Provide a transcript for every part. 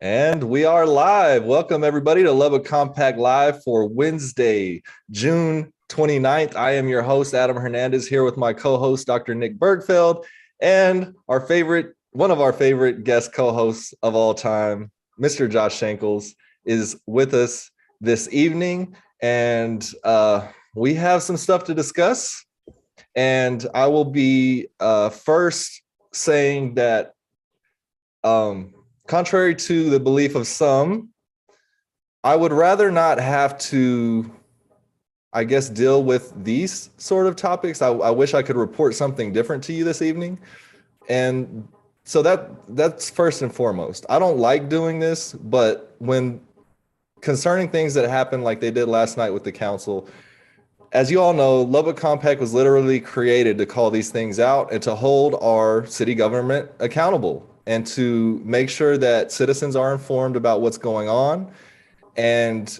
And we are live. Welcome, everybody, to Lubbock Compact Live for Wednesday, June 29th. I am your host, Adam Hernandez, here with my co-host, Dr. Nick Bergfeld, and one of our favorite guest co-hosts of all time, Mr. Josh Shankles, is with us this evening. And we have some stuff to discuss. And I will be first saying that contrary to the belief of some, I would rather not have to, I guess, deal with these sort of topics. I wish I could report something different to you this evening. And so that's first and foremost. I don't like doing this, but when concerning things that happen like they did last night with the council, as you all know, Lubbock Compact was literally created to call these things out and to hold our city government accountable and to make sure that citizens are informed about what's going on. And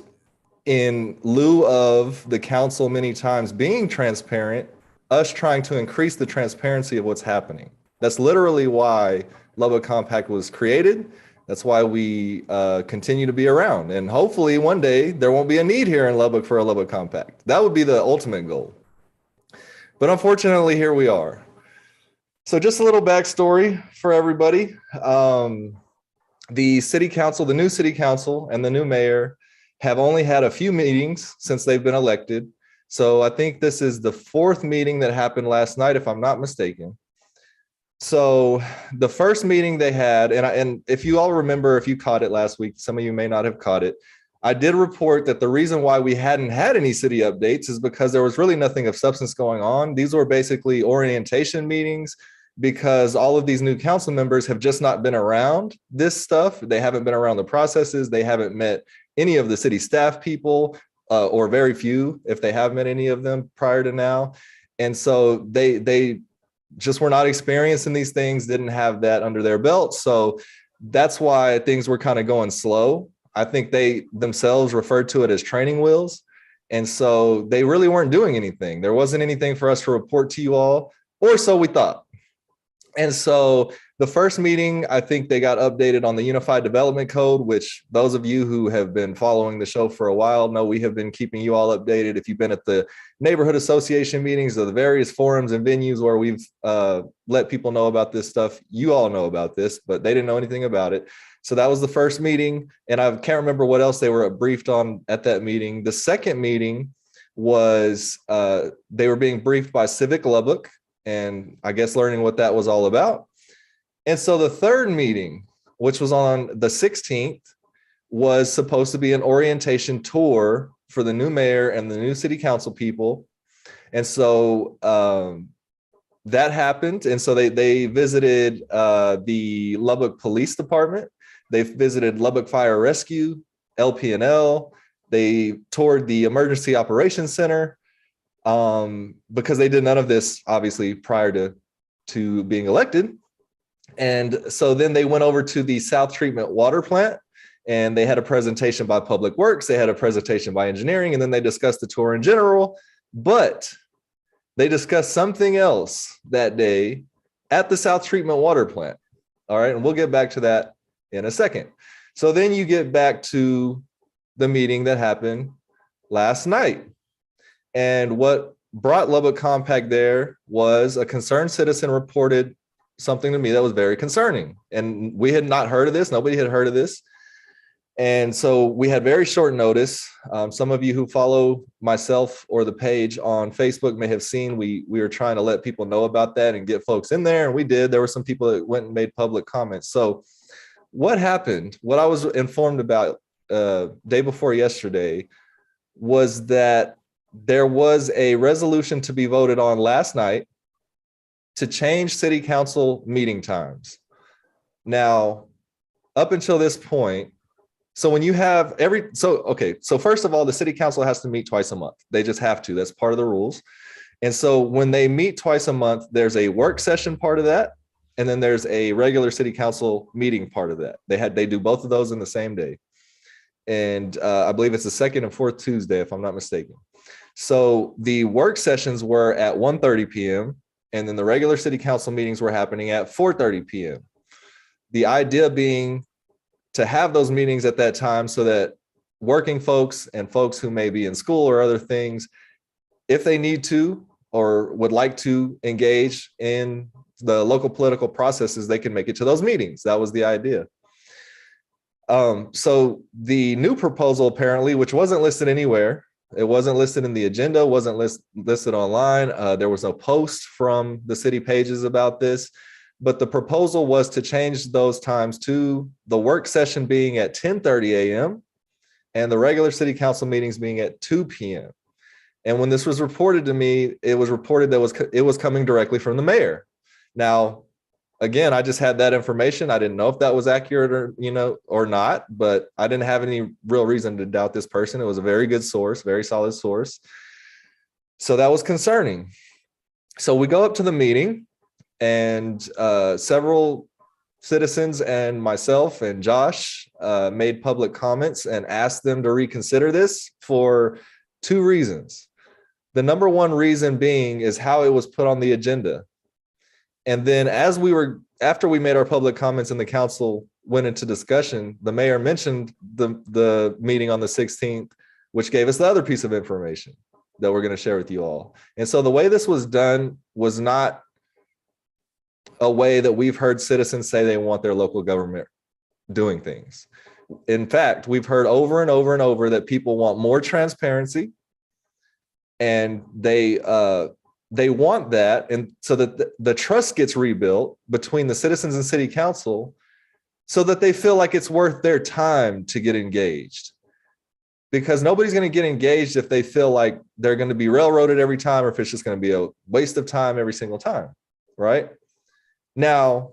in lieu of the council many times being transparent, us trying to increase the transparency of what's happening. That's literally why Lubbock Compact was created. That's why we continue to be around. And hopefully one day there won't be a need here in Lubbock for a Lubbock Compact. That would be the ultimate goal. But unfortunately, here we are. So just a little backstory for everybody. The city council, the new city council and the new mayor have only had a few meetings since they've been elected. So I think this is the fourth meeting that happened last night, if I'm not mistaken. So the first meeting they had, and if you all remember, if you caught it last week, some of you may not have caught it. I did report that the reason why we hadn't had any city updates is because there was really nothing of substance going on. These were basically orientation meetings because all of these new council members have just not been around this stuff. They haven't been around the processes. They haven't met any of the city staff people, or very few, if they have met any of them prior to now. And so they just were not experienced in these things, didn't have that under their belt. So that's why things were kind of going slow. I think they themselves referred to it as training wheels. And so they really weren't doing anything. There wasn't anything for us to report to you all, or so we thought. And so the first meeting, I think they got updated on the Unified Development Code, which those of you who have been following the show for a while know we have been keeping you all updated. If you've been at the neighborhood association meetings or the various forums and venues where we've let people know about this stuff, you all know about this, but they didn't know anything about it. So that was the first meeting. And I can't remember what else they were briefed on at that meeting. The second meeting was they were being briefed by Civic Lubbock, and I guess learning what that was all about. And so the third meeting, which was on the 16th, was supposed to be an orientation tour for the new mayor and the new city council people. And so that happened. And so they visited the Lubbock Police Department. They visited Lubbock Fire Rescue, LP&L. They toured the Emergency Operations Center. Because they did none of this, obviously, prior to being elected. And so then they went over to the South Treatment Water Plant, and they had a presentation by Public Works. They had a presentation by Engineering, and then they discussed the tour in general. But they discussed something else that day at the South Treatment Water Plant. All right, and we'll get back to that in a second. So then you get back to the meeting that happened last night. And what brought Lubbock Compact there was a concerned citizen reported something to me that was very concerning. And we had not heard of this. Nobody had heard of this. And so we had very short notice. Some of you who follow myself or the page on Facebook may have seen we were trying to let people know about that and get folks in there. And we did. There were some people that went and made public comments. So what happened, what I was informed about day before yesterday was that there was a resolution to be voted on last night to change city council meeting times. Now, up until this point, so when you have so first of all, the city council has to meet twice a month. They just have to, that's part of the rules. And so when they meet twice a month, there's a work session part of that. And then there's a regular city council meeting part of that. They do both of those in the same day. And I believe it's the second and fourth Tuesday, if I'm not mistaken. So the work sessions were at 1:30 p.m. and then the regular city council meetings were happening at 4:30 p.m. The idea being to have those meetings at that time so that working folks and folks who may be in school or other things, if they need to or would like to engage in the local political processes, they can make it to those meetings. That was the idea. So the new proposal, apparently, which wasn't listed anywhere, it wasn't listed in the agenda, wasn't listed online. There was no post from the city pages about this, but the proposal was to change those times to the work session being at 10:30 a.m. and the regular city council meetings being at 2 p.m. And when this was reported to me, it was reported that it was coming directly from the mayor. Now, again, I just had that information. I didn't know if that was accurate or not, but I didn't have any real reason to doubt this person. It was a very good source, very solid source. So that was concerning. So we go up to the meeting, and several citizens and myself and Josh made public comments and asked them to reconsider this for two reasons. The number one reason being is how it was put on the agenda. And then after we made our public comments and the council went into discussion, the mayor mentioned the meeting on the 16th, which gave us the other piece of information that we're going to share with you all. And so the way this was done was not a way that we've heard citizens say they want their local government doing things. In fact, we've heard over and over and over that people want more transparency, and they want that, and so that the trust gets rebuilt between the citizens and city council so that they feel like it's worth their time to get engaged. Because nobody's going to get engaged if they feel like they're going to be railroaded every time, or if it's just going to be a waste of time every single time, right? Now,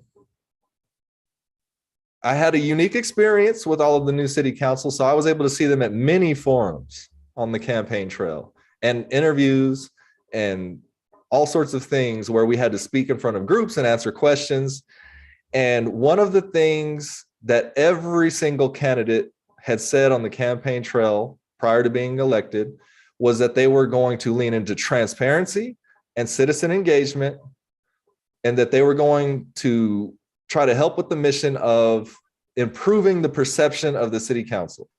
I had a unique experience with all of the new city council, so I was able to see them at many forums on the campaign trail and interviews and all sorts of things where we had to speak in front of groups and answer questions. And one of the things that every single candidate had said on the campaign trail prior to being elected was that they were going to lean into transparency and citizen engagement, and that they were going to try to help with the mission of improving the perception of the city council.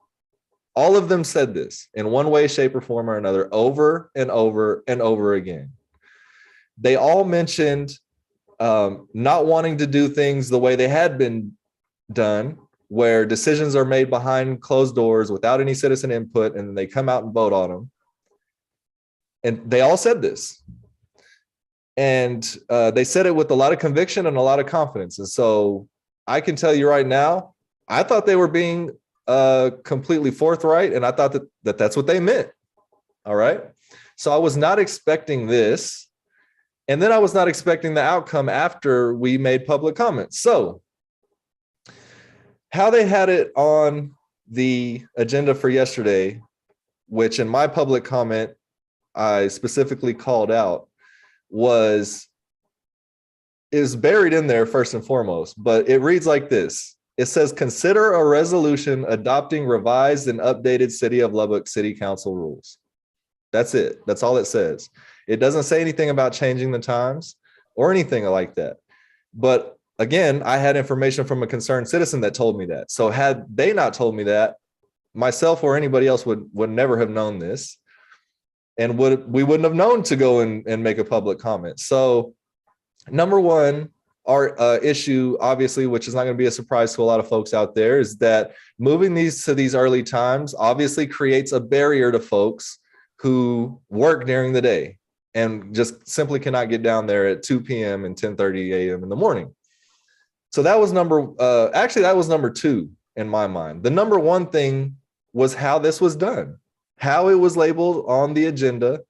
All of them said this in one way, shape, or form or another, over and over and over again. They all mentioned not wanting to do things the way they had been done, where decisions are made behind closed doors without any citizen input, and they come out and vote on them. And they all said this. And they said it with a lot of conviction and a lot of confidence. And so I can tell you right now, I thought they were being completely forthright, and I thought that that's what they meant. All right. So I was not expecting this. And then I was not expecting the outcome after we made public comments. So how they had it on the agenda for yesterday, which in my public comment, I specifically called out, is buried in there first and foremost, but it reads like this. It says, consider a resolution adopting revised and updated City of Lubbock City Council rules. That's it. That's all it says. It doesn't say anything about changing the times or anything like that. But again, I had information from a concerned citizen that told me that. So had they not told me that, myself or anybody else would never have known this, and we wouldn't have known to go and make a public comment. So number one, our issue, obviously, which is not going to be a surprise to a lot of folks out there, is that moving these to these early times obviously creates a barrier to folks who work during the day and just simply cannot get down there at 2 p.m. and 10:30 a.m. in the morning. So that was number two in my mind. The number one thing was how this was done, how it was labeled on the agenda.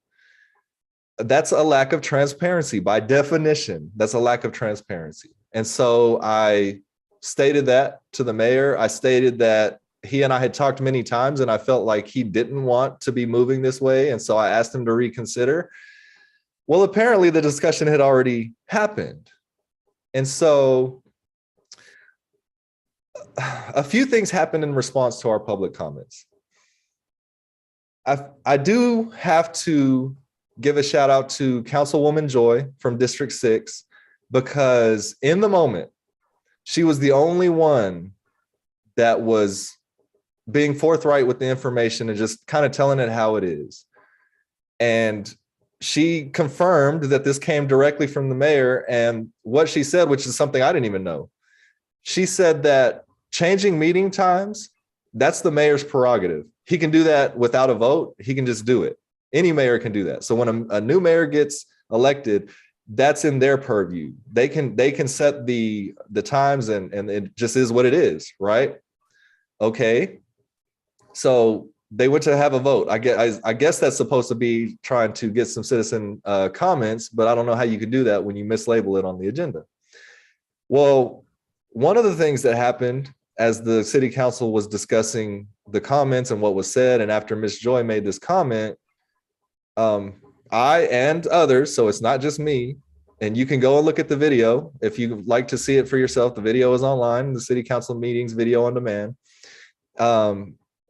That's a lack of transparency. By definition, that's a lack of transparency. And so I stated that to the mayor. I stated that he and I had talked many times, and I felt like he didn't want to be moving this way. And so I asked him to reconsider. Well, apparently the discussion had already happened. And so a few things happened in response to our public comments. I do have to give a shout out to Councilwoman Joy from District 6, because in the moment, she was the only one that was being forthright with the information and just kind of telling it how it is. And she confirmed that this came directly from the mayor. And what she said, which is something I didn't even know, she said that changing meeting times, that's the mayor's prerogative. He can do that without a vote. He can just do it. Any mayor can do that. So when a new mayor gets elected, that's in their purview. They can set the times, and it just is what it is, right? Okay. So they went to have a vote. I guess that's supposed to be trying to get some citizen comments, but I don't know how you can do that when you mislabel it on the agenda. Well, one of the things that happened as the city council was discussing the comments and what was said, and after Ms. Joy made this comment, I and others, so it's not just me, and you can go and look at the video if you'd like to see it for yourself. The video is online, the city council meetings video on demand.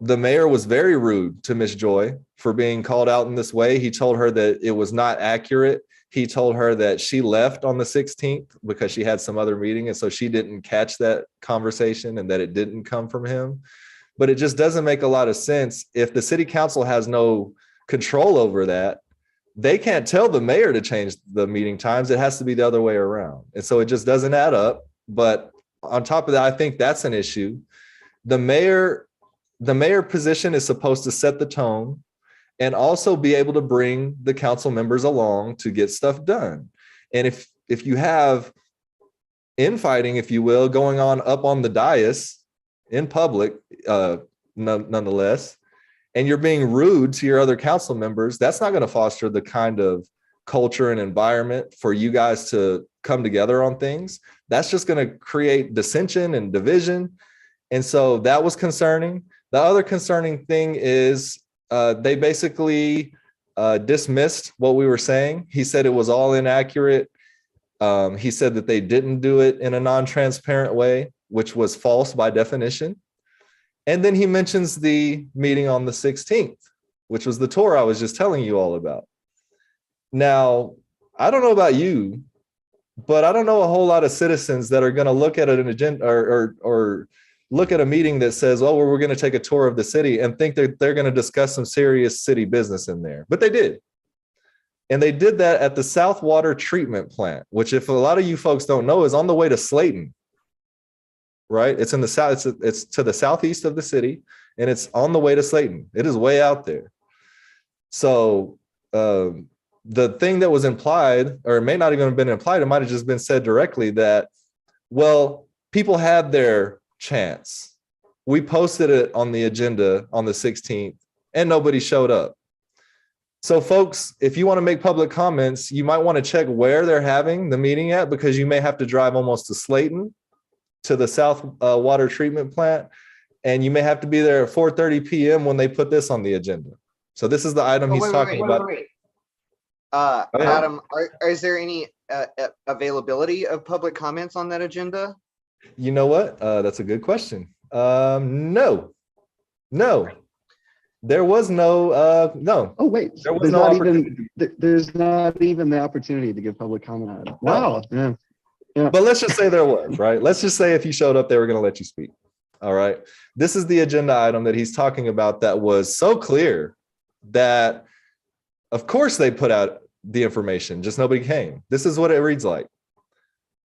The mayor was very rude to Ms. Joy for being called out in this way. He told her that it was not accurate. He told her that she left on the 16th because she had some other meeting, and so she didn't catch that conversation and that it didn't come from him. But it just doesn't make a lot of sense. If the city council has no control over that, they can't tell the mayor to change the meeting times. It has to be the other way around. And so it just doesn't add up. But on top of that, I think that's an issue. The mayor position is supposed to set the tone and also be able to bring the council members along to get stuff done. And if you have infighting, if you will, going on up on the dais in public, nonetheless, and you're being rude to your other council members, that's not going to foster the kind of culture and environment for you guys to come together on things. That's just going to create dissension and division. And so that was concerning. The other concerning thing is they basically dismissed what we were saying. He said it was all inaccurate. He said that they didn't do it in a non-transparent way, which was false by definition. And then he mentions the meeting on the 16th, which was the tour I was just telling you all about. Now, I don't know about you, but I don't know a whole lot of citizens that are going to look at an agenda or look at a meeting that says, oh, well, we're going to take a tour of the city and think that they're going to discuss some serious city business in there. But they did. And they did that at the South Water Treatment Plant, which, if a lot of you folks don't know, is on the way to Slayton. Right? It's in the south, it's to the southeast of the city, and it's on the way to Slayton. It is way out there. So the thing that was implied, or it may not even have been implied, it might have just been said directly that, well, people had their chance. We posted it on the agenda on the 16th and nobody showed up. So folks, if you want to make public comments, you might want to check where they're having the meeting at, because you may have to drive almost to Slayton, to the South Water Treatment Plant, and you may have to be there at 4:30 p.m. when they put this on the agenda. So this is the item he's talking about. Adam, is there any availability of public comments on that agenda? You know what? That's a good question. No. There was no. Oh wait, there was no there's not even the opportunity to give public comment on it. Wow. Yeah. Yeah. But let's just say there was, right? Let's just say if you showed up, they were going to let you speak. All right. This is the agenda item that he's talking about that was so clear that, of course, they put out the information, just nobody came. This is what it reads like.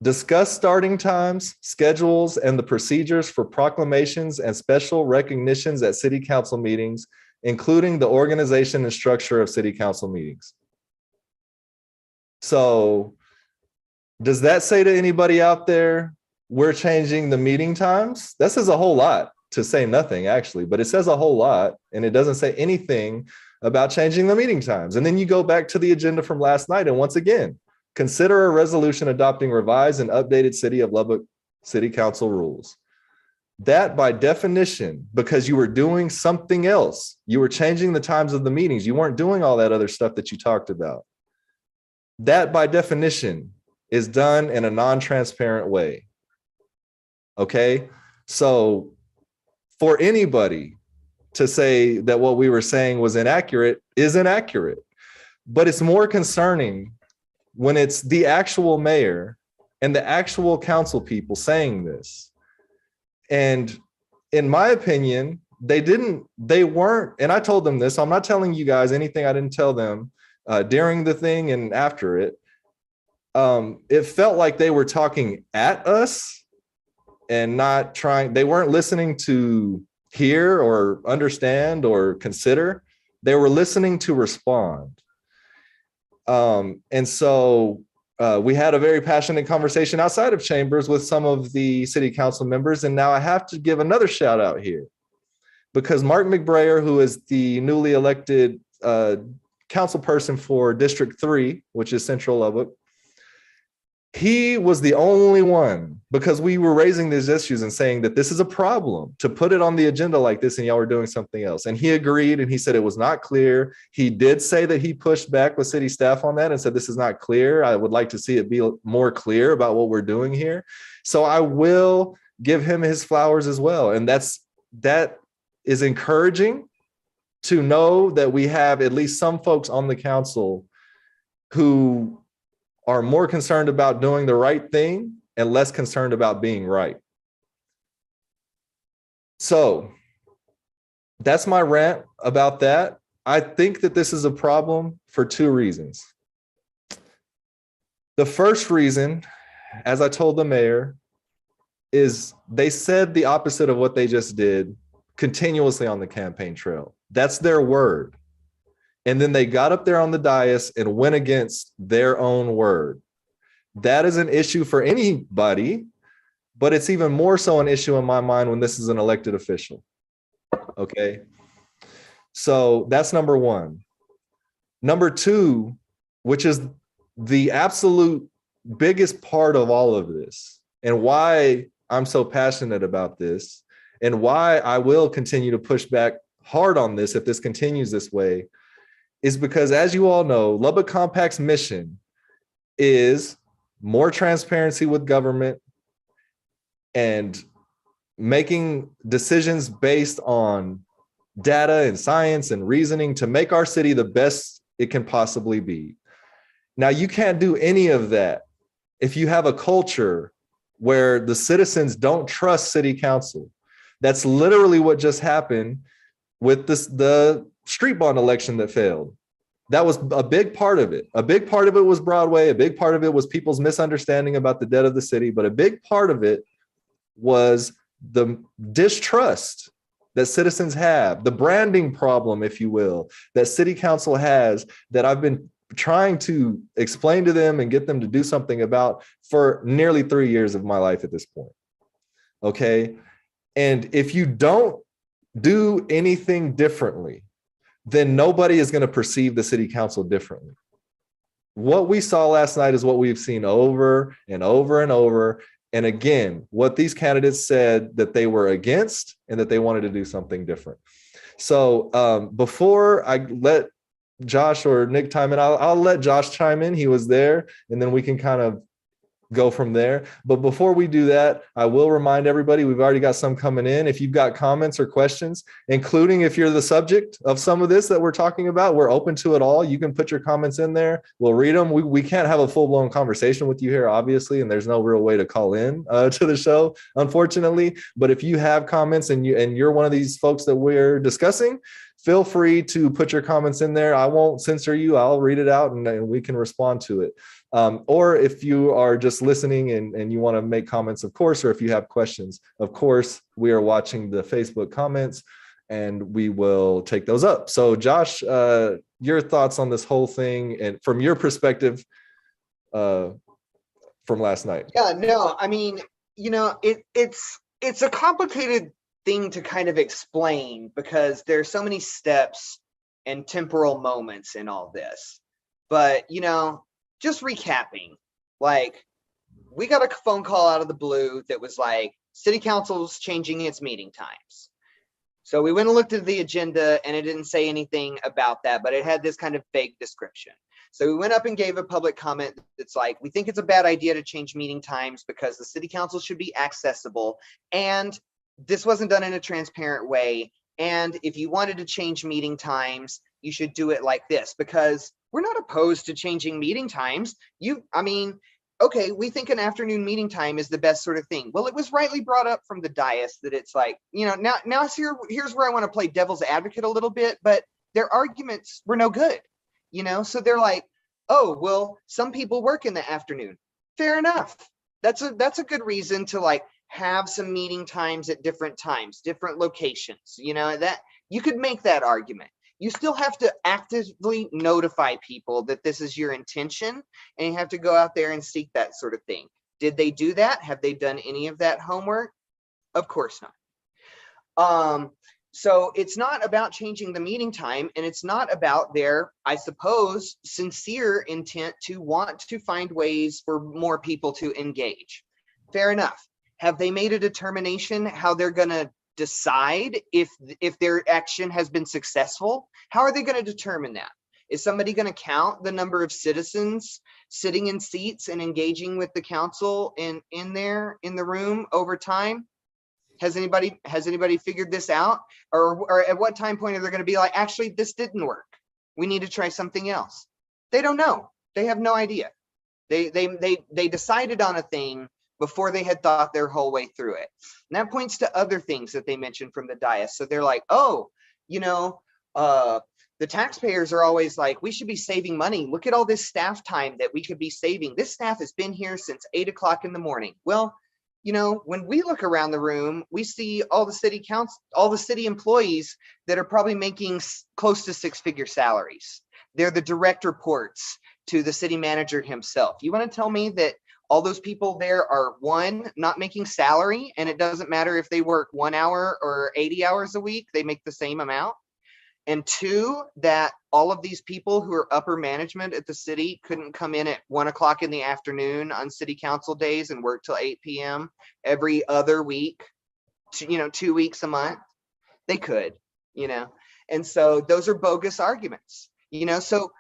Discuss starting times, schedules, and the procedures for proclamations and special recognitions at city council meetings, including the organization and structure of city council meetings. So, does that say to anybody out there, we're changing the meeting times? That says a whole lot to say nothing, actually, but it says a whole lot, and it doesn't say anything about changing the meeting times. And then you go back to the agenda from last night, and once again, consider a resolution adopting revised and updated City of Lubbock City Council rules. That by definition, because you were doing something else, you were changing the times of the meetings, you weren't doing all that other stuff that you talked about. That by definition is done in a non-transparent way. Okay, so for anybody to say that what we were saying was inaccurate is inaccurate, but it's more concerning when it's the actual mayor and the actual council people saying this. And in my opinion, they weren't, and I told them this, so I'm not telling you guys anything I didn't tell them during the thing and after it. It felt like they were talking at us and not trying, they weren't listening to hear or understand or consider. They were listening to respond. And so we had a very passionate conversation outside of chambers with some of the city council members. And now I have to give another shout out here because Mark McBrayer, who is the newly elected council person for District 3, which is Central Lubbock, he was the only one, because we were raising these issues and saying that this is a problem to put it on the agenda like this and y'all were doing something else. And he agreed and he said it was not clear. He did say that he pushed back with city staff on that and said, this is not clear. I would like to see it be more clear about what we're doing here. So I will give him his flowers as well. And that is encouraging to know that we have at least some folks on the council who are more concerned about doing the right thing and less concerned about being right. So that's my rant about that. I think that this is a problem for two reasons. The first reason, as I told the mayor, is they said the opposite of what they just did continuously on the campaign trail. That's their word. And then they got up there on the dais and went against their own word. That is an issue for anybody, but it's even more so an issue in my mind when this is an elected official. Okay. So that's number one. Number two, which is the absolute biggest part of all of this and why I'm so passionate about this and why I will continue to push back hard on this if this continues this way, is because, as you all know, Lubbock Compact's mission is more transparency with government and making decisions based on data and science and reasoning to make our city the best it can possibly be. Now, you can't do any of that if you have a culture where the citizens don't trust city council. That's literally what just happened with the street bond election that failed. That was a big part of it. A big part of it was Broadway. A big part of it was people's misunderstanding about the debt of the city. But a big part of it was the distrust that citizens have, the branding problem, if you will, that city council has, that I've been trying to explain to them and get them to do something about for nearly 3 years of my life at this point. Okay. And if you don't do anything differently, then nobody is going to perceive the city council differently. What we saw last night is what we've seen over and over and over. And again, what these candidates said that they were against and that they wanted to do something different. So before I let Josh or Nick chime in, I'll let Josh chime in. He was there, and then we can kind of go from there. But before we do that, I will remind everybody, we've already got some coming in. If you've got comments or questions, including if you're the subject of some of this that we're talking about, we're open to it all. You can put your comments in there. We'll read them. We can't have a full-blown conversation with you here, obviously, and there's no real way to call in to the show, unfortunately. But if you have comments and you're one of these folks that we're discussing, feel free to put your comments in there. I won't censor you. I'll read it out and we can respond to it. Or if you are just listening and you want to make comments, of course, or if you have questions, of course, we are watching the Facebook comments and we will take those up. So Josh, your thoughts on this whole thing and from your perspective from last night. Yeah, no, I mean, it's a complicated thing to kind of explain because there's so many steps and temporal moments in all this. But, just recapping, like, we got a phone call out of the blue that was like, city council's changing its meeting times. So we went and looked at the agenda and it didn't say anything about that, but it had this kind of vague description. So we went up and gave a public comment that's like, we think it's a bad idea to change meeting times because the city council should be accessible. And this wasn't done in a transparent way. And if you wanted to change meeting times, you should do it like this, because we're not opposed to changing meeting times. okay, we think an afternoon meeting time is the best sort of thing. Well, it was rightly brought up from the dais that it's like, now here's where I want to play devil's advocate a little bit, but their arguments were no good, so they're like, oh, well, some people work in the afternoon. Fair enough. That's a good reason to like have some meeting times at different times, different locations, that you could make that argument. You still have to actively notify people that this is your intention, and you have to go out there and seek that sort of thing. Did they do that? Have they done any of that homework? Of course not. So it's not about changing the meeting time, and it's not about their, I suppose, sincere intent to want to find ways for more people to engage. Fair enough. Have they made a determination how they're going to decide if their action has been successful? How are they going to determine that? Is somebody going to count the number of citizens sitting in seats and engaging with the council in the room over time? Has anybody figured this out? Or at what time point are they going to be like, actually, this didn't work, we need to try something else? They don't know. They have no idea. They decided on a thing before they had thought their whole way through it. And that points to other things that they mentioned from the dais. So they're like, oh, the taxpayers are always like, we should be saving money. Look at all this staff time that we could be saving. This staff has been here since 8 o'clock in the morning. Well, when we look around the room, we see all the city employees that are probably making close to 6-figure salaries. They're the direct reports to the city manager himself. You want to tell me that all those people there are, one, not making salary, and it doesn't matter if they work 1 hour or 80 hours a week, they make the same amount? And two, that all of these people who are upper management at the city couldn't come in at 1 o'clock in the afternoon on city council days and work till 8 p.m. every other week, 2 weeks a month? They could, and so those are bogus arguments, so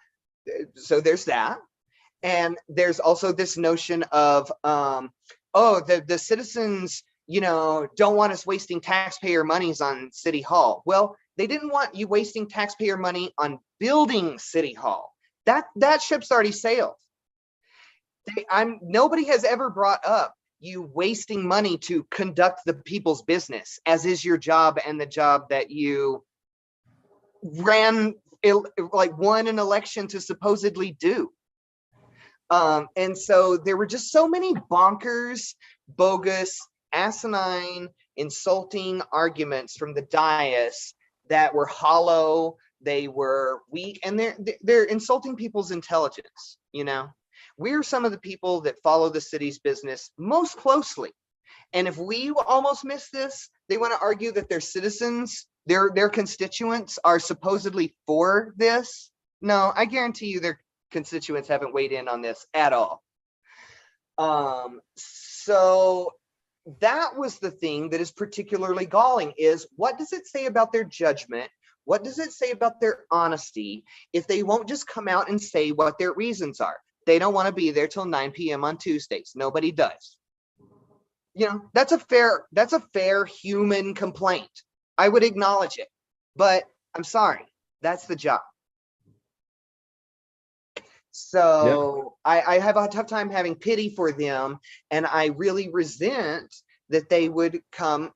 there's that. And there's also this notion of, the citizens, don't want us wasting taxpayer monies on City Hall. Well, they didn't want you wasting taxpayer money on building City Hall. That ship's already sailed. Nobody has ever brought up you wasting money to conduct the people's business, as is your job and the job that you won an election to supposedly do. And so there were just so many bonkers, bogus, asinine, insulting arguments from the dais that were hollow, they were weak, and they're insulting people's intelligence. We're some of the people that follow the city's business most closely. And if we almost miss this, they want to argue that their citizens, their constituents are supposedly for this. No, I guarantee you their constituents haven't weighed in on this at all. So that was the thing that is particularly galling, is what does it say about their judgment? What does it say about their honesty if they won't just come out and say what their reasons are? They don't want to be there till 9 p.m. on Tuesdays. Nobody does. That's a fair human complaint. I would acknowledge it, but I'm sorry, that's the job. So yeah. I have a tough time having pity for them, and I really resent that they would come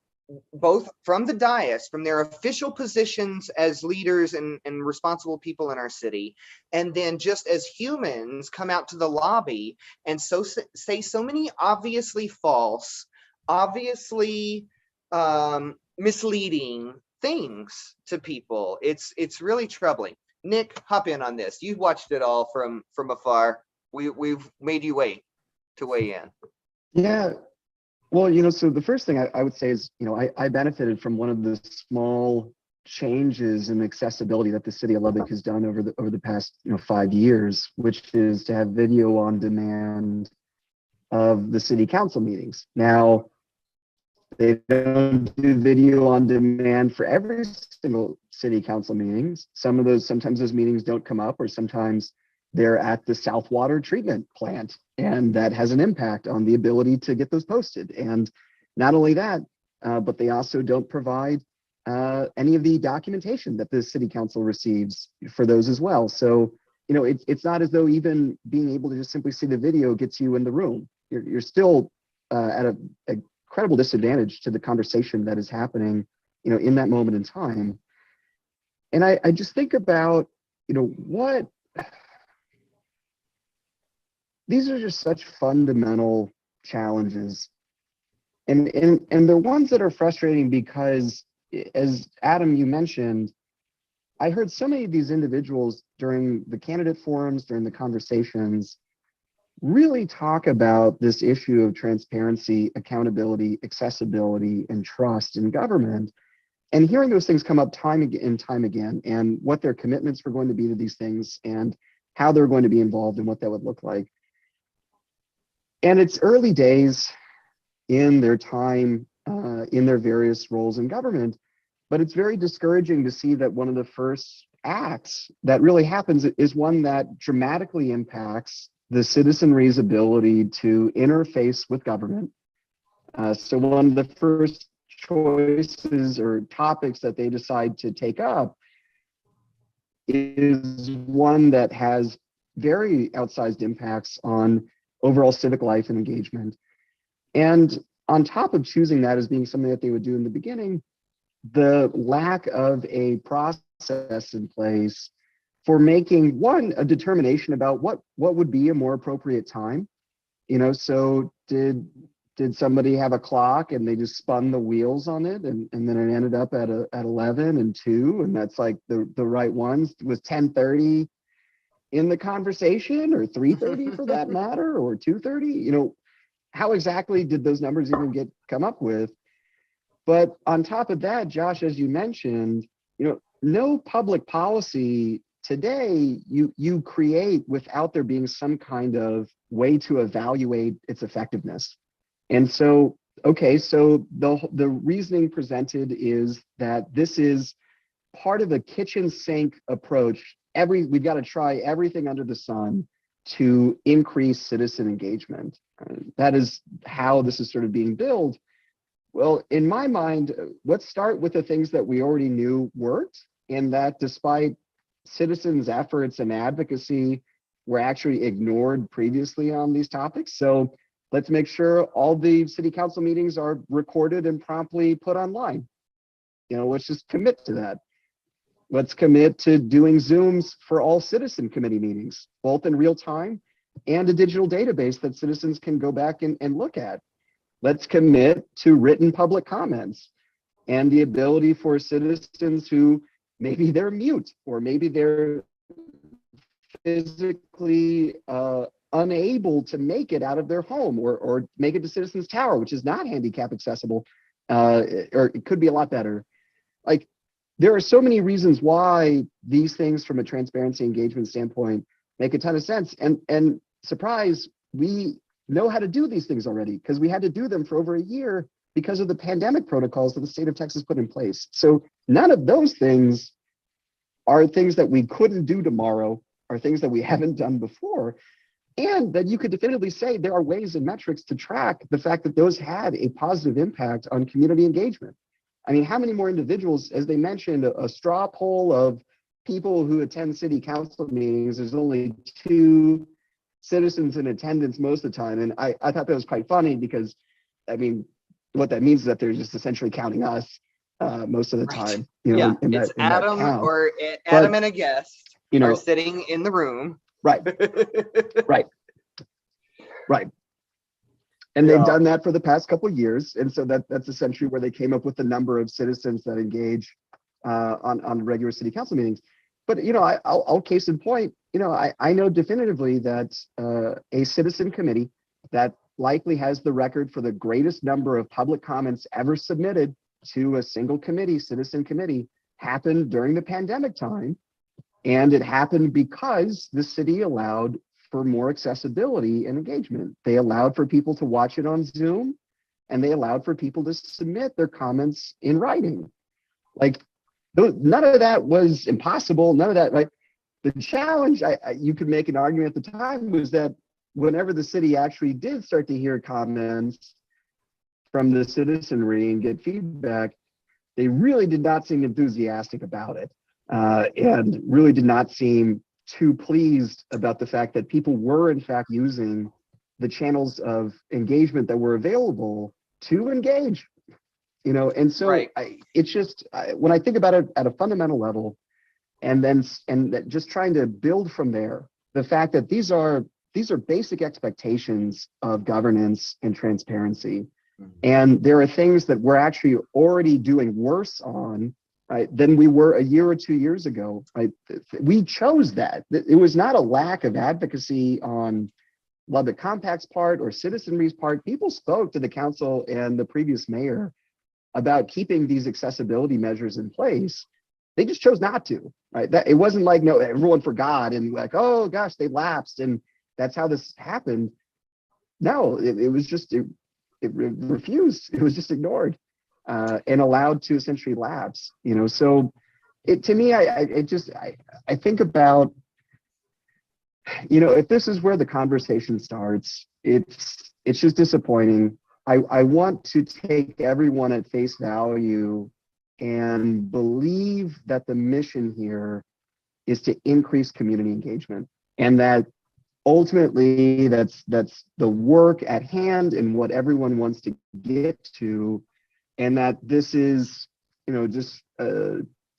both from the dais, from their official positions as leaders and responsible people in our city, and then just as humans come out to the lobby and say so many obviously false, obviously misleading things to people. It's really troubling. Nick, hop in on this. You've watched it all from afar. We've made you wait to weigh in. Yeah. Well, so the first thing I would say is, I benefited from one of the small changes in accessibility that the city of Lubbock has done over the past 5 years, which is to have video on demand of the city council meetings. Now, they don't do video on demand for every single city council meetings. Sometimes those meetings don't come up, or sometimes they're at the South Water treatment plant, and that has an impact on the ability to get those posted. And not only that, but they also don't provide any of the documentation that the city council receives for those as well. So it's not as though even being able to just simply see the video gets you in the room. You're still at a incredible disadvantage to the conversation that is happening, in that moment in time. And I just think about, what these are just such fundamental challenges. And they're ones that are frustrating because, as Adam, you mentioned, I heard so many of these individuals during the candidate forums, during the conversations, really talk about this issue of transparency, accountability, accessibility, and trust in government. And hearing those things come up time and time again, and what their commitments were going to be to these things, and how they're going to be involved, and what that would look like. And it's early days in their time, in their various roles in government, but it's very discouraging to see that one of the first acts that really happens is one that dramatically impacts the citizenry's ability to interface with government. So one of the first choices or topics that they decide to take up is one that has very outsized impacts on overall civic life and engagement. And on top of choosing that as being something that they would do in the beginning, the lack of a process in place for making a determination about what would be a more appropriate time. So did somebody have a clock and they just spun the wheels on it, and then it ended up at 11 and 2, and that's like the right ones? Was 10:30 in the conversation, or 3:30 for that matter, or 2:30? How exactly did those numbers even come up with? But on top of that, Josh, as you mentioned, no public policy today you create without there being some kind of way to evaluate its effectiveness. And so, so the reasoning presented is that this is part of a kitchen sink approach. We've got to try everything under the sun to increase citizen engagement. That is how this is sort of being billed. Well, in my mind, let's start with the things that we already knew worked, and that despite citizens' efforts and advocacy were actually ignored previously on these topics. So let's make sure all the city council meetings are recorded and promptly put online. Let's just commit to that. Let's commit to doing Zooms for all citizen committee meetings, both in real time and a digital database that citizens can go back and look at. Let's commit to written public comments and the ability for citizens who maybe they're mute, or maybe they're physically unable to make it out of their home, or make it to Citizens Tower, which is not handicap accessible, or it could be a lot better. Like, there are so many reasons why these things from a transparency engagement standpoint make a ton of sense. And surprise, we know how to do these things already, because we had to do them for over a year because of the pandemic protocols that the state of Texas put in place. So none of those things are things that we couldn't do tomorrow, are things that we haven't done before. And that you could definitively say there are ways and metrics to track the fact that those had a positive impact on community engagement. I mean, how many more individuals, as they mentioned, a straw poll of people who attend city council meetings, there's only 2 citizens in attendance most of the time. And I thought that was quite funny, because, I mean, what that means is that they're just essentially counting us most of the time. Yeah, it's Adam Adam and a guest are sitting in the room. Right. Right. And they've done that for the past couple of years. And so that's essentially where they came up with the number of citizens that engage on regular city council meetings. But, I'll case in point, I know definitively that a citizen committee that likely has the record for the greatest number of public comments ever submitted to a single committee, citizen committee, happened during the pandemic time. And it happened because the city allowed for more accessibility and engagement. They allowed for people to watch it on Zoom, and they allowed for people to submit their comments in writing. Like, none of that was impossible. None of that, right? The challenge, you could make an argument at the time, was that whenever the city actually did start to hear comments from the citizenry and get feedback, they really did not seem enthusiastic about it, and really did not seem too pleased about the fact that people were in fact using the channels of engagement that were available to engage, and so Right. it's just when I think about it at a fundamental level, and then just trying to build from there, the fact that these are basic expectations of governance and transparency, and there are things that we're actually already doing worse on, right, than we were a year or 2 years ago, right? We chose that. It was not a lack of advocacy on Lubbock Compact's part or citizenry's part. People spoke to the council and the previous mayor about keeping these accessibility measures in place. They just chose not to, right? That it wasn't like, no, everyone forgot and like, oh gosh, they lapsed and that's how this happened. No, it was just, it refused. It was just ignored and allowed to essentially lapse, So to me, I think about, if this is where the conversation starts, it's just disappointing. I want to take everyone at face value and believe that the mission here is to increase community engagement, and that ultimately that's the work at hand and what everyone wants to get to, and that this is just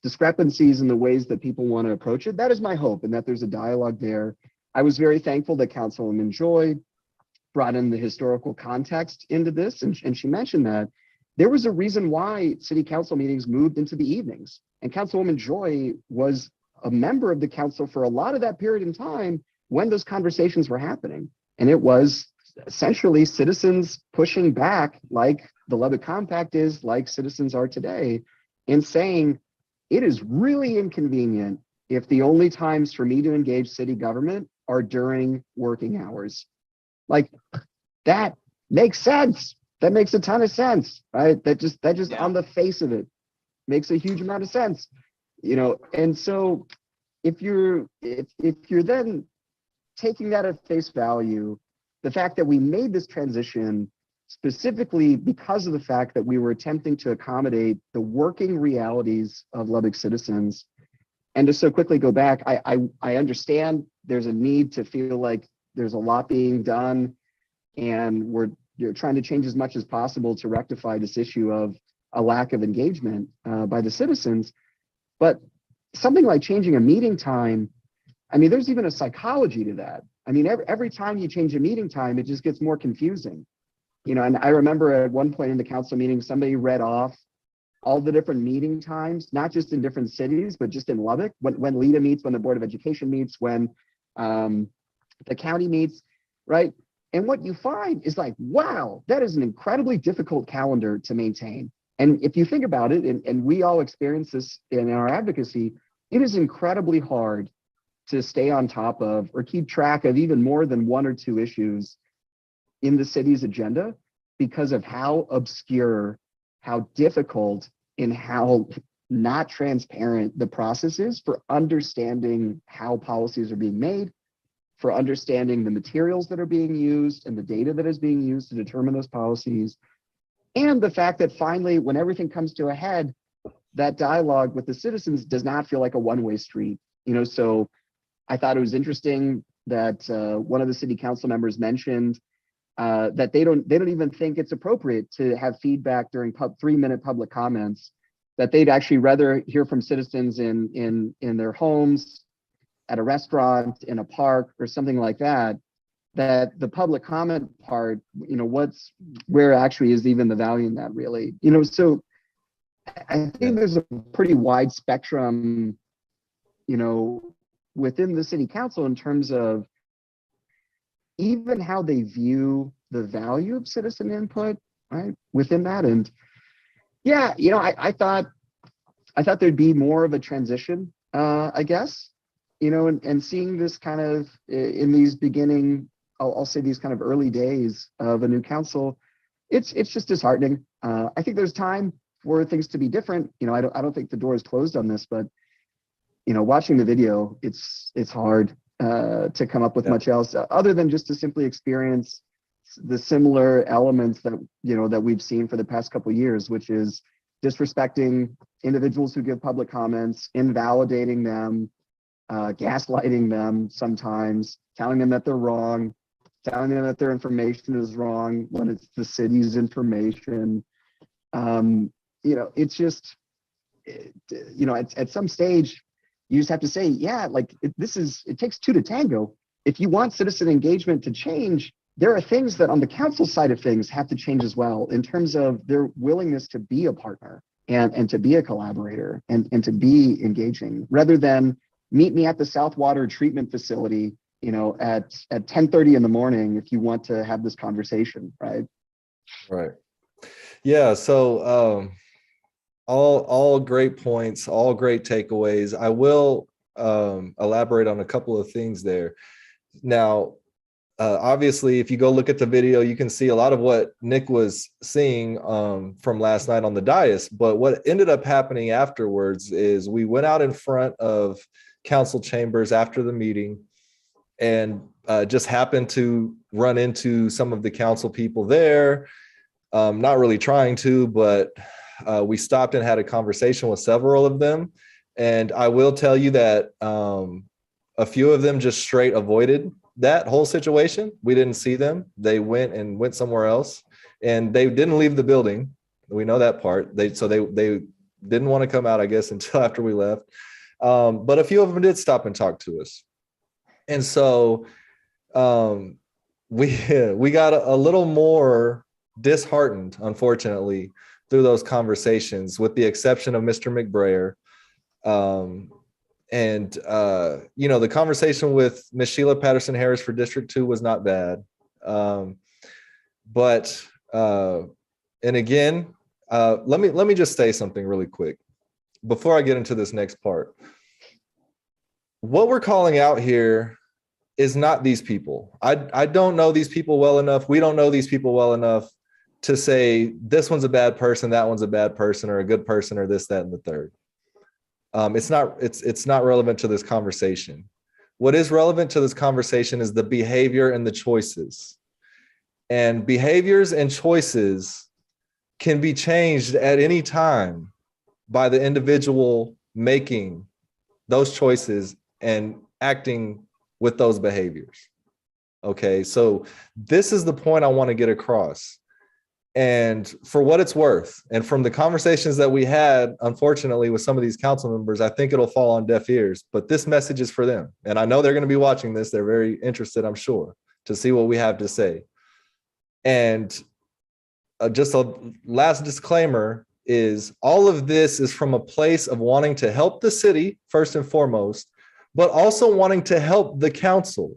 discrepancies in the ways that people want to approach it. That is my hope, and that there's a dialogue there. I was very thankful that Councilwoman Joy brought in the historical context into this, and she mentioned that there was a reason why city council meetings moved into the evenings, and Councilwoman Joy was a member of the council for a lot of that period in time when those conversations were happening. And it was essentially citizens pushing back, like the Lubbock Compact is, like citizens are today, in saying it is really inconvenient if the only times for me to engage city government are during working hours. Like, that makes sense. That makes a ton of sense, right? That just on the face of it makes a huge amount of sense, And so if you're then taking that at face value, the fact that we made this transition specifically because of the fact that we were attempting to accommodate the working realities of Lubbock citizens, and to so quickly go back, I understand there's a need to feel like there's a lot being done, and we're trying to change as much as possible to rectify this issue of a lack of engagement by the citizens. But something like changing a meeting time, I mean, there's even a psychology to that. I mean, every time you change a meeting time, it just gets more confusing. And I remember at one point in the council meeting, somebody read off all the different meeting times, not just in different cities, but just in Lubbock, when LEDA meets, when the Board of Education meets, when the county meets, right? And what you find is like, wow, that is an incredibly difficult calendar to maintain. And if you think about it, and we all experience this in our advocacy, it is incredibly hard to stay on top of or keep track of even more than one or two issues in the city's agenda because of how obscure, how difficult, and how not transparent the process is for understanding how policies are being made, for understanding the materials that are being used and the data that is being used to determine those policies. And the fact that finally, when everything comes to a head, that dialogue with the citizens does not feel like a one-way street. So I thought it was interesting that one of the city council members mentioned that they don't even think it's appropriate to have feedback during 3-minute public comments, that they'd actually rather hear from citizens in their homes, at a restaurant, in a park, or something like that, that the public comment part, where actually is even the value in that, really. So I think there's a pretty wide spectrum, within the city council in terms of even how they view the value of citizen input, right, within that. And yeah, I thought there'd be more of a transition, I guess, and seeing this kind of in these beginning, I'll say these kind of early days of a new council, it's just disheartening. I think there's time for things to be different. I don't think the door is closed on this, but watching the video, it's hard to come up with much else other than just to simply experience the similar elements that that we've seen for the past couple of years, which is disrespecting individuals who give public comments, invalidating them, gaslighting them sometimes, telling them that they're wrong, telling them that their information is wrong when it's the city's information. It's just, at some stage, you just have to say, yeah, like it takes two to tango. If you want citizen engagement to change, there are things that on the council side of things have to change as well in terms of their willingness to be a partner and to be a collaborator and to be engaging rather than meet me at the Southwater treatment facility, at 10:30 in the morning if you want to have this conversation, right? Right. Yeah. So all great points, all great takeaways. I will elaborate on a couple of things there. Now, obviously, if you go look at the video, you can see a lot of what Nick was seeing from last night on the dais. But what ended up happening afterwards is we went out in front of council chambers after the meeting and just happened to run into some of the council people there. Not really trying to, but we stopped and had a conversation with several of them. And I will tell you that a few of them just straight avoided that whole situation. We didn't see them. They went somewhere else, and they didn't leave the building. We know that part. They didn't want to come out, I guess, until after we left. But a few of them did stop and talk to us. And so we got a little more disheartened, unfortunately, through those conversations, with the exception of Mr. McBrayer. The conversation with Ms. Sheila Patterson Harris for District 2 was not bad. And again, let me just say something really quick before I get into this next part. What we're calling out here is not these people. I don't know these people well enough. We don't know these people well enough to say this one's a bad person, that one's a bad person, or a good person, or this, that, and the third. It's not relevant to this conversation. What is relevant to this conversation is the behavior and the choices. And behaviors and choices can be changed at any time by the individual making those choices and acting with those behaviors. Okay, so this is the point I want to get across. And for what it's worth, and from the conversations that we had, unfortunately, with some of these council members, I think it'll fall on deaf ears, but this message is for them. And I know they're going to be watching this. They're very interested, I'm sure, to see what we have to say. And just a last disclaimer is all of this is from a place of wanting to help the city, first and foremost, but also wanting to help the council.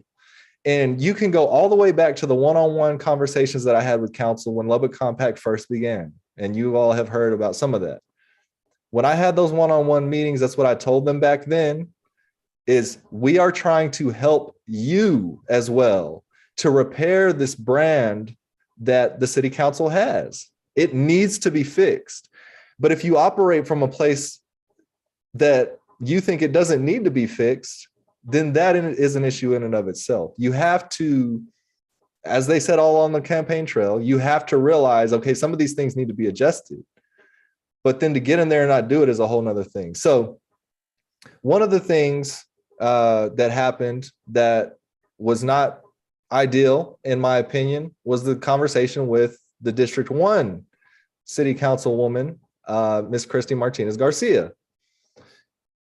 And you can go all the way back to the one-on-one conversations that I had with council when Lubbock Compact first began. And you all have heard about some of that. When I had those one-on-one meetings, that's what I told them back then, is we are trying to help you as well to repair this brand that the city council has. It needs to be fixed. But if you operate from a place that you think it doesn't need to be fixed, then that is an issue in and of itself. You have to, as they said all on the campaign trail, you have to realize, okay, some of these things need to be adjusted. But then to get in there and not do it is a whole nother thing. So one of the things that happened that was not ideal, in my opinion, was the conversation with the District 1 City Councilwoman, Ms. Christy Martinez Garcia.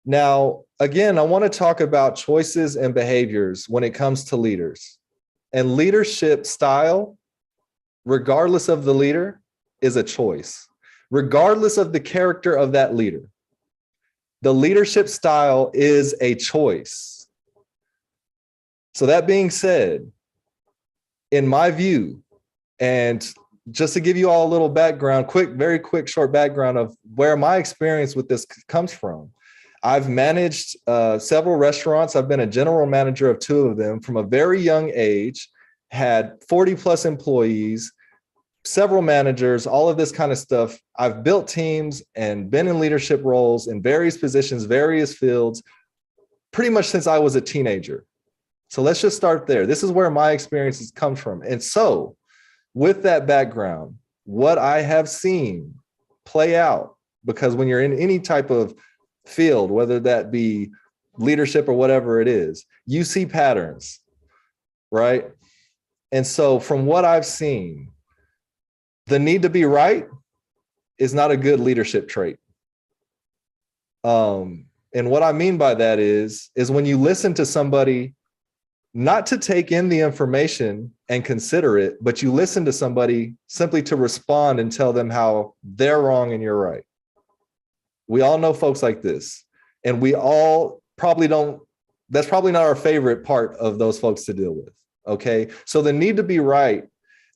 Now, again, I want to talk about choices and behaviors when it comes to leaders. And leadership style, regardless of the leader, is a choice, regardless of the character of that leader. The leadership style is a choice. So that being said, in my view, and just to give you all a little background, very quick, short background of where my experience with this comes from. I've managed several restaurants. I've been a general manager of 2 of them from a very young age, had 40 plus employees, several managers, all of this kind of stuff. I've built teams and been in leadership roles in various positions, various fields, pretty much since I was a teenager. So let's just start there. This is where my experiences come from. And so with that background, what I have seen play out, because when you're in any type of field, whether that be leadership or whatever it is, you see patterns, right? And so from what I've seen, the need to be right is not a good leadership trait. And what I mean by that is when you listen to somebody, not to take in the information and consider it, but you listen to somebody simply to respond and tell them how they're wrong and you're right. We all know folks like this, and we all probably don't, that's probably not our favorite part of those folks to deal with. Okay. So the need to be right,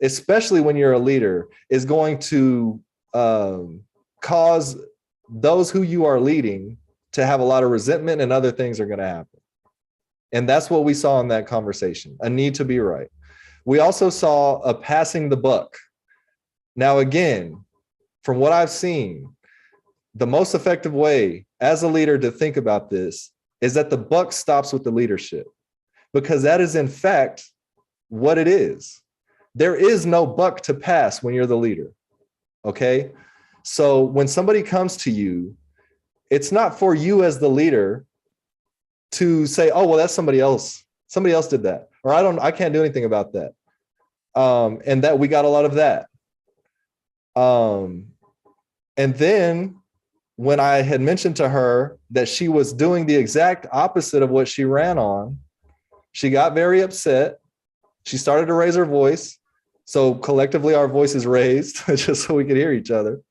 especially when you're a leader, is going to cause those who you are leading to have a lot of resentment, and other things are going to happen. And that's what we saw in that conversation, a need to be right. We also saw a passing the buck. Now, again, from what I've seen, the most effective way as a leader to think about this is that the buck stops with the leadership, because that is in fact what it is. There is no buck to pass when you're the leader. Okay. So when somebody comes to you, it's not for you as the leader to say, oh, well, that's somebody else. Somebody else did that. Or I can't do anything about that. And that we got a lot of that. And then when I had mentioned to her that she was doing the exact opposite of what she ran on, she got very upset. She started to raise her voice. So collectively our voices raised just so we could hear each other.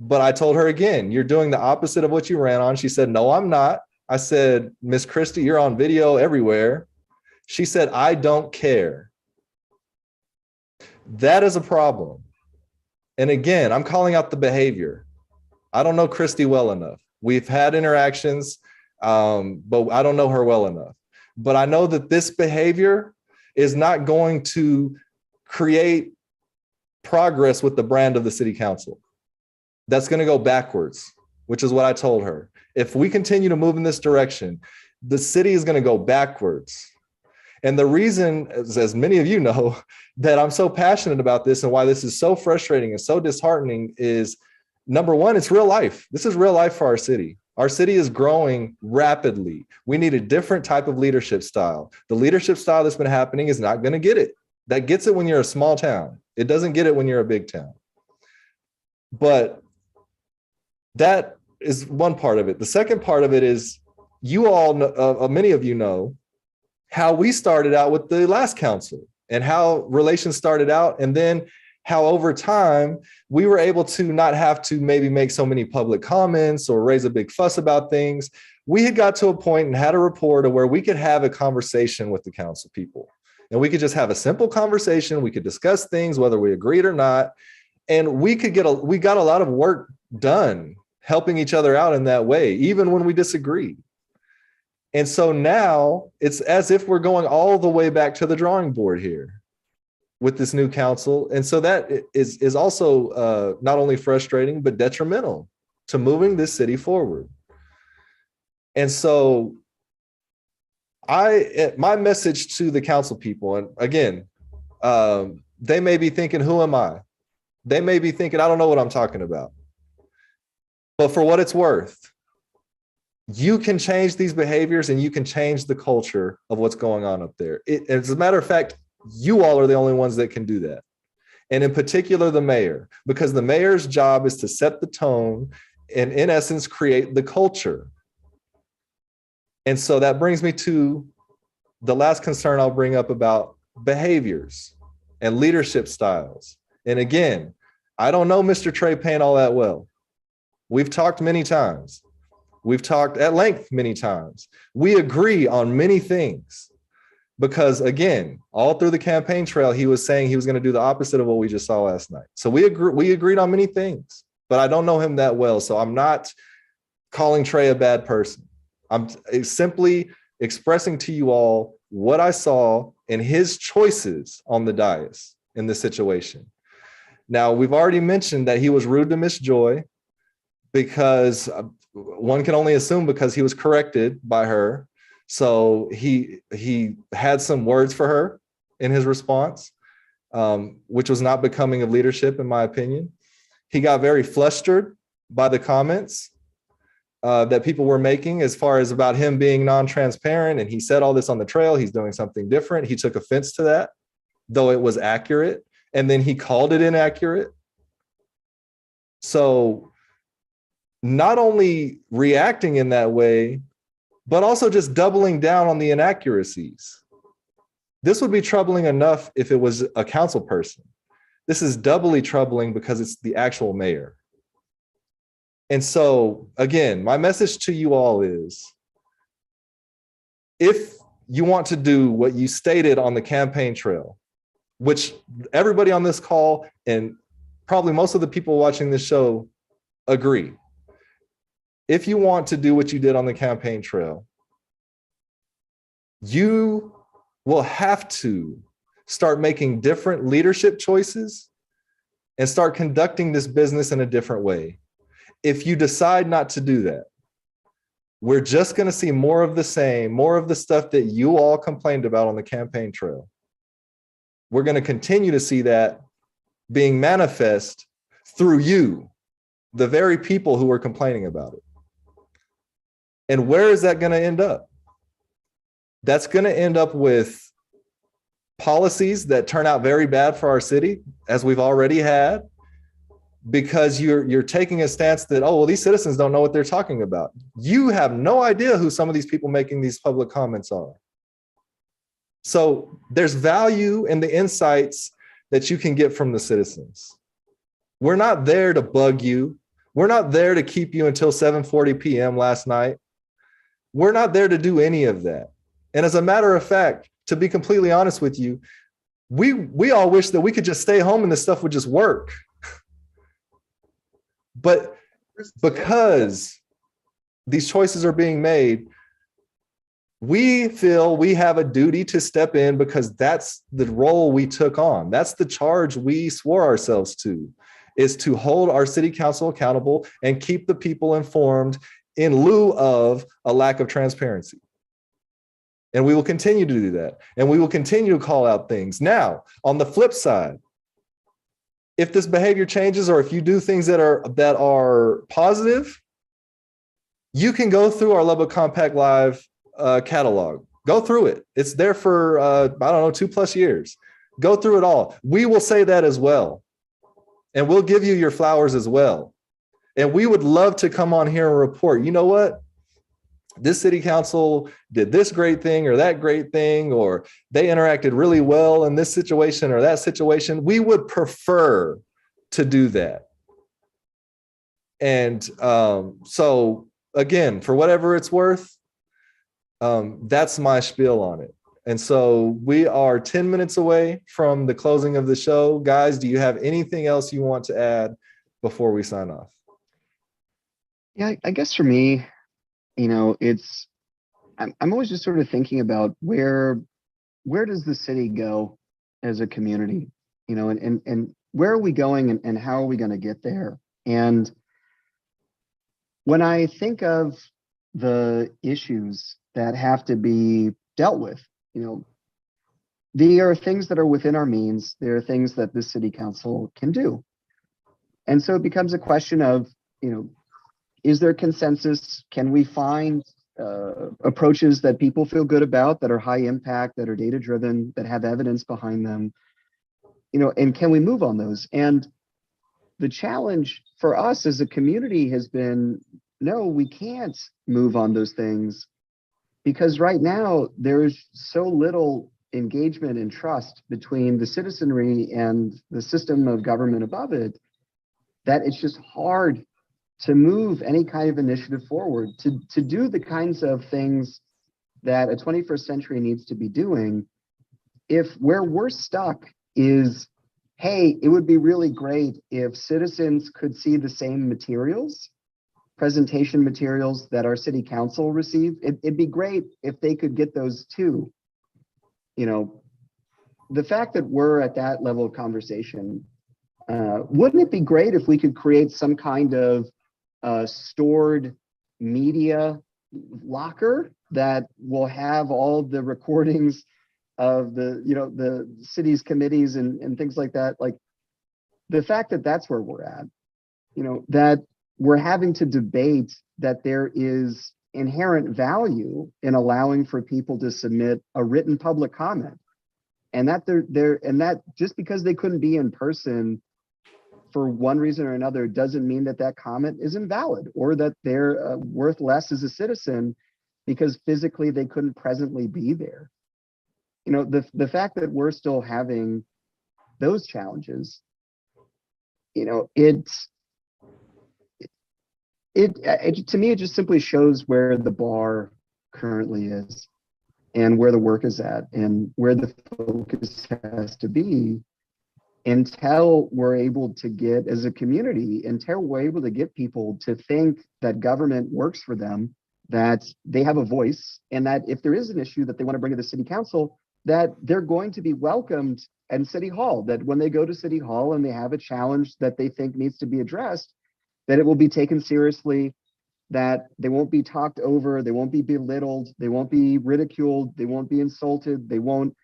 But I told her again, you're doing the opposite of what you ran on. She said, no, I'm not. I said, Miss Christie, you're on video everywhere. She said, I don't care. That is a problem. And again, I'm calling out the behavior. I don't know Christie well enough. We've had interactions, but I don't know her well enough. But I know that this behavior is not going to create progress with the brand of the city council. That's going to go backwards, which is what I told her. If we continue to move in this direction, the city is going to go backwards. And the reason, as many of you know, that I'm so passionate about this and why this is so frustrating and so disheartening is, number one, it's real life. This is real life for our city. Our city is growing rapidly. We need a different type of leadership style. The leadership style that's been happening is not going to get it. That gets it when you're a small town. It doesn't get it when you're a big town. But that is one part of it. The second part of it is, you all know, many of you know how we started out with the last council and how relations started out, and then how over time we were able to not have to maybe make so many public comments or raise a big fuss about things. We had got to a point and had a rapport to where we could have a conversation with the council people, and we could just have a simple conversation. We could discuss things, whether we agreed or not. And we got a lot of work done helping each other out in that way, even when we disagreed. And so now it's as if we're going all the way back to the drawing board here with this new council. And so that is also not only frustrating, but detrimental to moving this city forward. And so my message to the council people, and again, they may be thinking, who am I? They may be thinking, I don't know what I'm talking about. But for what it's worth, you can change these behaviors and you can change the culture of what's going on up there. As a matter of fact, you all are the only ones that can do that. And in particular, the mayor, because the mayor's job is to set the tone and in essence, create the culture. And so that brings me to the last concern I'll bring up about behaviors and leadership styles. And again, I don't know Mr. Trey Payne all that well. We've talked many times. We've talked at length many times. We agree on many things because, again, all through the campaign trail, he was saying he was going to do the opposite of what we just saw last night. So we agreed on many things, but I don't know him that well. So I'm not calling Trey a bad person. I'm simply expressing to you all what I saw in his choices on the dais in this situation. Now, we've already mentioned that he was rude to Miss Joy because one can only assume because he was corrected by her. So he had some words for her in his response, which was not becoming of leadership, in my opinion. He got very flustered by the comments. that people were making as far as about him being non-transparent, and he said all this on the trail, he's doing something different. He took offense to that, though it was accurate, and then he called it inaccurate. So not only reacting in that way, but also just doubling down on the inaccuracies. This would be troubling enough if it was a council person. This is doubly troubling because it's the actual mayor. And so, again, my message to you all is, if you want to do what you stated on the campaign trail, which everybody on this call and probably most of the people watching this show agree, if you want to do what you did on the campaign trail, you will have to start making different leadership choices and start conducting this business in a different way. If you decide not to do that, we're just going to see more of the same, more of the stuff that you all complained about on the campaign trail. We're going to continue to see that being manifest through you, the very people who are complaining about it. And where is that going to end up? That's going to end up with policies that turn out very bad for our city, as we've already had, because you're taking a stance that, oh, well, these citizens don't know what they're talking about. You have no idea who some of these people making these public comments are. So there's value in the insights that you can get from the citizens. We're not there to bug you. We're not there to keep you until 7:40 p.m. last night. We're not there to do any of that. And as a matter of fact, to be completely honest with you, we all wish that we could just stay home and this stuff would just work. But because these choices are being made, we feel we have a duty to step in, because that's the role we took on. That's the charge we swore ourselves to, is to hold our city council accountable and keep the people informed in lieu of a lack of transparency. And we will continue to do that. And we will continue to call out things. Now, on the flip side, if this behavior changes, or if you do things that are positive, you can go through our Lubbock Compact Live catalog. Go through it. It's there for, I don't know, 2+ years. Go through it all. We will say that as well. And we'll give you your flowers as well. And we would love to come on here and report, you know what? This city council did this great thing or that great thing, or they interacted really well in this situation or that situation. We would prefer to do that. And so again, for whatever it's worth, that's my spiel on it. And so we are 10 minutes away from the closing of the show. Guys, do you have anything else you want to add before we sign off? Yeah, I guess for me, I'm always just sort of thinking about where does the city go as a community, and where are we going, and how are we going to get there? And when I think of the issues that have to be dealt with, there are things that are within our means. There are things that the city council can do. And so it becomes a question of, is there consensus? Can we find approaches that people feel good about, that are high impact, that are data driven, that have evidence behind them, and can we move on those? And the challenge for us as a community has been, no, we can't move on those things, because right now there's so little engagement and trust between the citizenry and the system of government above it, that it's just hard to move any kind of initiative forward, to do the kinds of things that a 21st century needs to be doing. If where we're stuck is, hey, it would be really great if citizens could see the same materials, presentation materials that our city council receive, it'd be great if they could get those too. The fact that we're at that level of conversation, wouldn't it be great if we could create some kind of stored media locker that will have all the recordings of the city's committees and things like that? Like, the fact that that's where we're at, that we're having to debate that there is inherent value in allowing for people to submit a written public comment, and that that just because they couldn't be in person for one reason or another doesn't mean that that comment is invalid, or that they're worth less as a citizen because physically they couldn't presently be there. You know, the fact that we're still having those challenges, you know, it to me, it just simply shows where the bar currently is and where the work is at and where the focus has to be until we're able to get, as a community, until we're able to get people to think that government works for them, that they have a voice, and that if there is an issue that they want to bring to the city council, that they're going to be welcomed in City Hall, that when they go to City Hall and they have a challenge that they think needs to be addressed, that it will be taken seriously, that they won't be talked over, they won't be belittled, they won't be ridiculed, they won't be insulted, they won't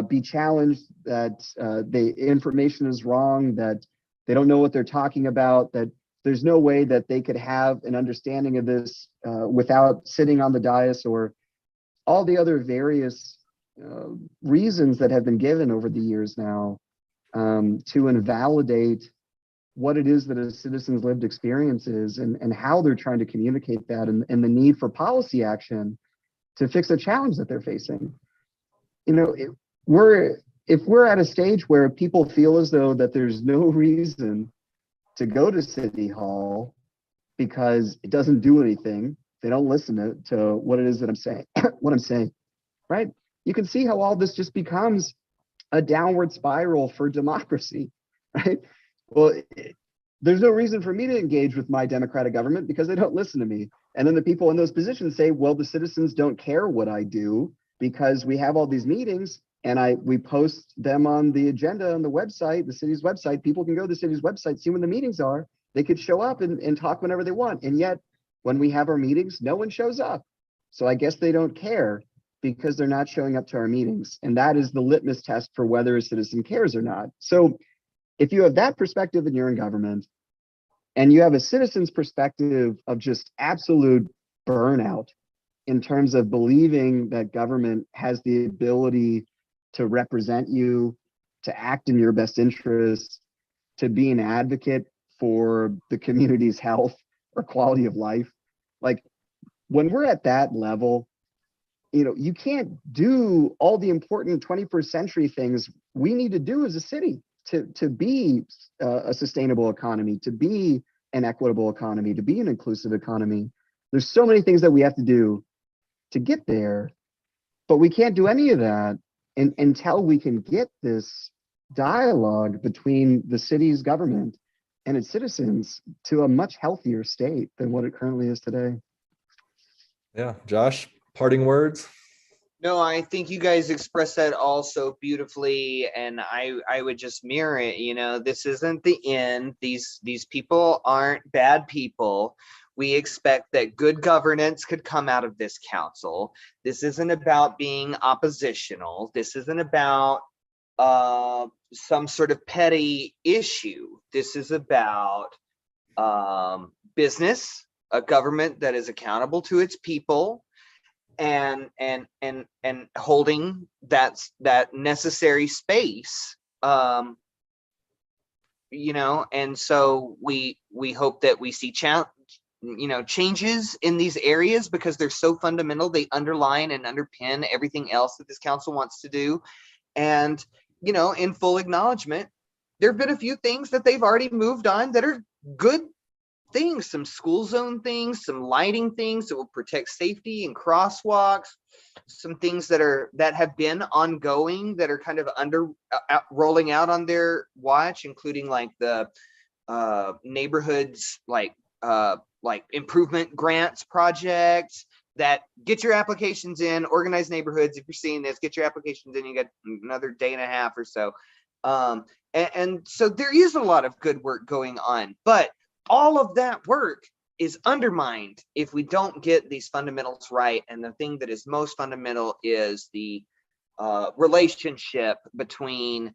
be challenged, that the information is wrong, that they don't know what they're talking about, that there's no way that they could have an understanding of this without sitting on the dais, or all the other various reasons that have been given over the years now to invalidate what it is that a citizen's lived experience is, and how they're trying to communicate that, and the need for policy action to fix a challenge that they're facing. You know, if we're at a stage where people feel as though that there's no reason to go to City Hall because it doesn't do anything, they don't listen to what it is that I'm saying, what I'm saying, right? You can see how all this just becomes a downward spiral for democracy, right? Well, there's no reason for me to engage with my democratic government because they don't listen to me. And then the people in those positions say, well, the citizens don't care what I do because we have all these meetings and we post them on the agenda on the website, the city's website. People can go to the city's website, see when the meetings are. They could show up and talk whenever they want. And yet when we have our meetings, no one shows up. So I guess they don't care because they're not showing up to our meetings. And that is the litmus test for whether a citizen cares or not. So if you have that perspective and you're in government, and you have a citizen's perspective of just absolute burnout in terms of believing that government has the ability to represent you, to act in your best interests, to be an advocate for the community's health or quality of life. Like, when we're at that level, you know, you can't do all the important 21st century things we need to do as a city to be a sustainable economy, to be an equitable economy, to be an inclusive economy. There's so many things that we have to do to get there, but we can't do any of that until we can get this dialogue between the city's government and its citizens to a much healthier state than what it currently is today. Yeah, Josh, parting words. No, I think you guys expressed that all so beautifully, and I would just mirror it. You know, this isn't the end. These people aren't bad people. We expect that good governance could come out of this council. This isn't about being oppositional. This isn't about some sort of petty issue. This is about business, a government that is accountable to its people, and holding that necessary space, you know. And so we hope that we see changes in these areas because they're so fundamental. They underline and underpin everything else that this council wants to do. And, you know, in full acknowledgement, there have been a few things that they've already moved on that are good things, some school zone things, some lighting things that will protect safety and crosswalks, some things that have been ongoing that are kind of rolling out on their watch, including like the neighborhoods like improvement grants projects that get your applications in. Organized neighborhoods, if you're seeing this, get your applications in. You got another day and a half or so, and so there is a lot of good work going on, but all of that work is undermined if we don't get these fundamentals right. And the thing that is most fundamental is the relationship between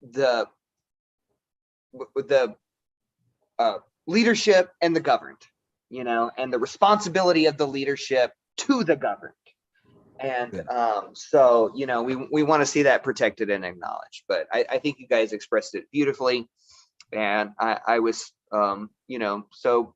the leadership and the governed, and the responsibility of the leadership to the governed. And so, we want to see that protected and acknowledged. But I think you guys expressed it beautifully. And I was, so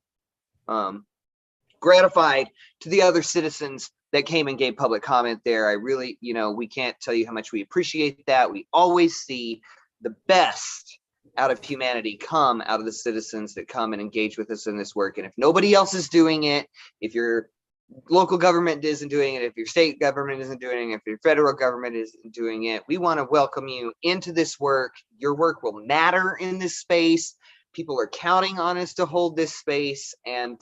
gratified to the other citizens that came and gave public comment there. I really, we can't tell you how much we appreciate that. We always see the best out of humanity come out of the citizens that come and engage with us in this work. And if nobody else is doing it, if your local government isn't doing it, if your state government isn't doing it, if your federal government isn't doing it, we want to welcome you into this work. Your work will matter in this space. People are counting on us to hold this space. And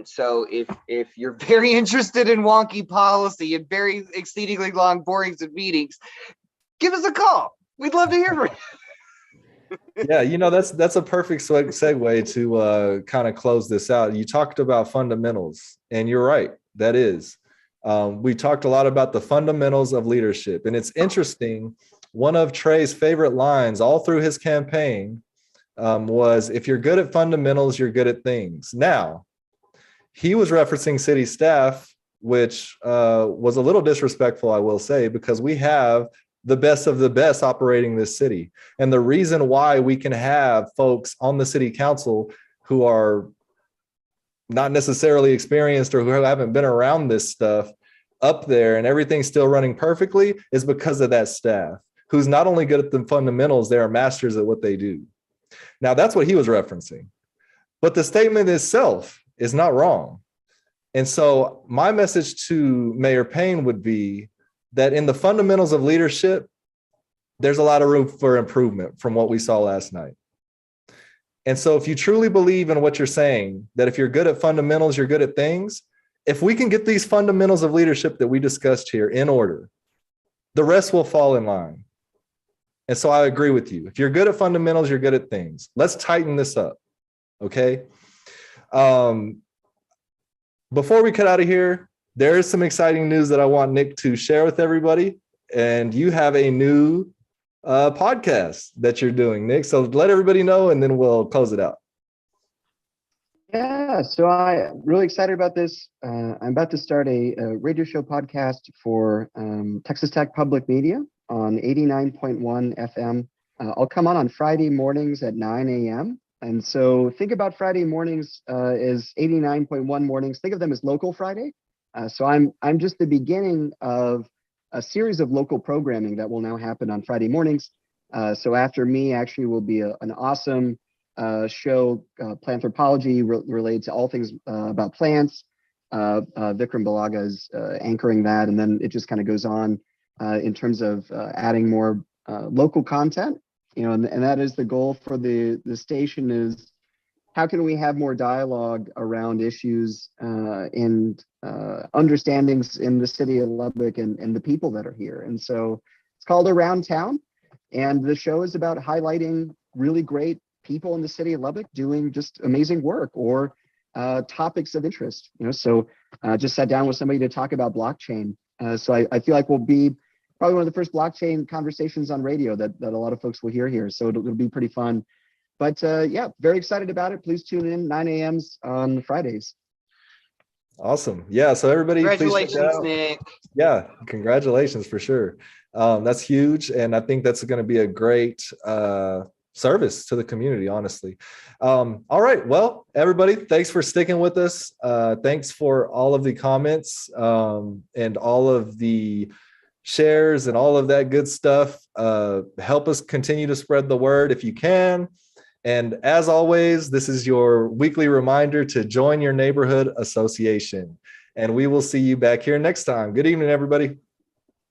so if you're very interested in wonky policy and very exceedingly long borings of meetings, give us a call. We'd love to hear from you. Yeah, that's a perfect segue to kind of close this out. You talked about fundamentals, and you're right, that is. We talked a lot about the fundamentals of leadership, and it's interesting. One of Trey's favorite lines all through his campaign was, if you're good at fundamentals, you're good at things. Now, he was referencing city staff, which was a little disrespectful, I will say, because we have the best of the best operating this city. And the reason why we can have folks on the city council who are not necessarily experienced or who haven't been around this stuff up there and everything's still running perfectly is because of that staff, who's not only good at the fundamentals, they are masters at what they do. Now, that's what he was referencing. But the statement itself is not wrong. And so my message to Mayor Payne would be that in the fundamentals of leadership, there's a lot of room for improvement from what we saw last night. And so if you truly believe in what you're saying, that if you're good at fundamentals, you're good at things, if we can get these fundamentals of leadership that we discussed here in order, the rest will fall in line. And so I agree with you. If you're good at fundamentals, you're good at things. Let's tighten this up, okay? Before we cut out of here, there is some exciting news that I want Nick to share with everybody. And you have a new podcast that you're doing, Nick. So let everybody know, and then we'll close it out. Yeah, so I'm really excited about this. I'm about to start a radio show podcast for Texas Tech Public Media on 89.1 FM. I'll come on Friday mornings at 9 a.m. And so think about Friday mornings as 89.1 mornings. Think of them as local Friday. So I'm just the beginning of a series of local programming that will now happen on Friday mornings. So after me actually will be an awesome show, Planthropology, related to all things about plants. Vikram Balaga is anchoring that, and then it just kind of goes on in terms of adding more local content. And that is the goal for the station, is how can we have more dialogue around issues and understandings in the city of Lubbock and the people that are here. And so it's called Around Town. And the show is about highlighting really great people in the city of Lubbock doing just amazing work or topics of interest. So just sat down with somebody to talk about blockchain. So I feel like we'll be probably one of the first blockchain conversations on radio that a lot of folks will hear here. So it'll be pretty fun. But yeah, very excited about it. Please tune in 9 a.m.s on Fridays. Awesome. Yeah. So everybody, congratulations, Nick. Yeah, congratulations for sure. That's huge. And I think that's going to be a great service to the community, honestly. All right. Well, everybody, thanks for sticking with us. Thanks for all of the comments and all of the shares and all of that good stuff. Help us continue to spread the word if you can. And as always, this is your weekly reminder to join your neighborhood association. And we will see you back here next time. Good evening, everybody.